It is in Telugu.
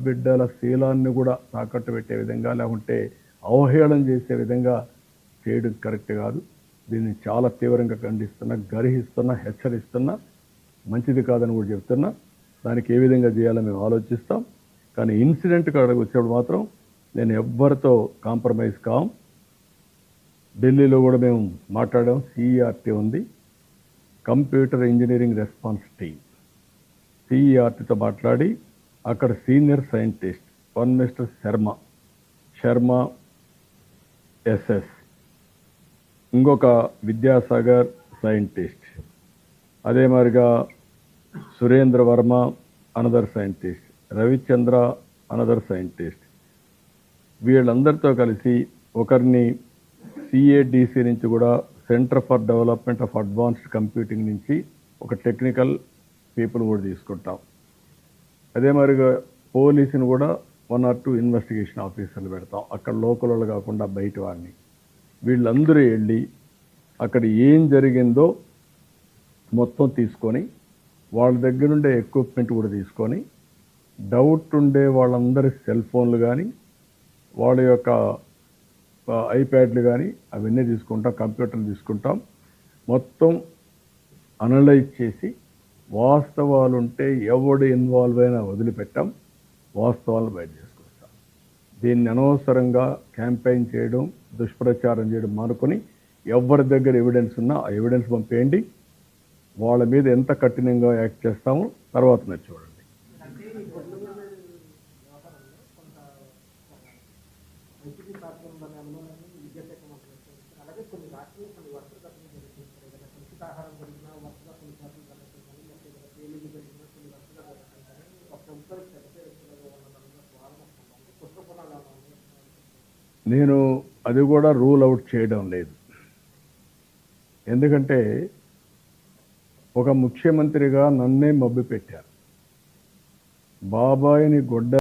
బిడ్డల శీలాన్ని కూడా తాకట్టు పెట్టే విధంగా లేకుంటే అవహేళన చేసే విధంగా చేయడం కరెక్ట్ కాదు. దీన్ని చాలా తీవ్రంగా ఖండిస్తున్నా, గర్హిస్తున్నా, హెచ్చరిస్తున్నా. మంచిది కాదని కూడా చెప్తున్నా. దానికి ఏ విధంగా చేయాలో మేము ఆలోచిస్తాం. కానీ ఇన్సిడెంట్ కాడికి వచ్చేప్పుడు మాత్రం నేను ఎవ్వరితో కాంప్రమైజ్ కాం. ఢిల్లీలో కూడా మేము మాట్లాడాం. సిఈఆర్టీ ఉంది, కంప్యూటర్ ఇంజనీరింగ్ రెస్పాన్స్ టీమ్. సిఈఆర్టీతో మాట్లాడి అక్కడ senior scientist one mister Sharma S S, ఇంకొక విద్యాసాగర్ సైంటిస్ట్, అదే మాదిరిగా Surendra Varma another scientist, Ravichandra another scientist, వీళ్ళందరితో కలిసి ఒకరిని సిఏడిసి నుంచి కూడా centre for development of advanced computing నుంచి ఒక టెక్నికల్ పీపుల్ కూడా తీసుకుంటాం. అదే మాదిరిగా పోలీసుని కూడా 1 or 2 ఇన్వెస్టిగేషన్ ఆఫీసర్లు పెడతాం, అక్కడ లోకల్ వాళ్ళు కాకుండా బయట వాడిని. వీళ్ళందరూ వెళ్ళి అక్కడ ఏం జరిగిందో మొత్తం తీసుకొని వాళ్ళ దగ్గర ఉండే ఎక్విప్మెంట్ కూడా తీసుకొని డౌట్ ఉండే వాళ్ళందరి సెల్ ఫోన్లు కానీ వాళ్ళ యొక్క ఐప్యాడ్లు కానీ అవన్నీ తీసుకుంటాం, కంప్యూటర్లు తీసుకుంటాం. మొత్తం అనలైజ్ చేసి వాస్తవాలు ఉంటే ఎవడు ఇన్వాల్వ్ అయినా వదిలిపెట్టాం, వాస్తవాలను బయట చేసుకొస్తాం. దీన్ని అనవసరంగా క్యాంపెయిన్ చేయడం, దుష్ప్రచారం చేయడం మానుకొని ఎవరి దగ్గర ఎవిడెన్స్ ఉన్నా ఆ ఎవిడెన్స్ పంపేయండి. వాళ్ళ మీద ఎంత కఠినంగా యాక్ట్ చేస్తామో తర్వాత మీరు చూడండి. నేను అది కూడా రూల్ అవుట్ చేయడం లేదు. ఎందుకంటే ఒక ముఖ్యమంత్రిగా నన్నే మభ్యపెట్టారు. బాబాయిని గొడ్డ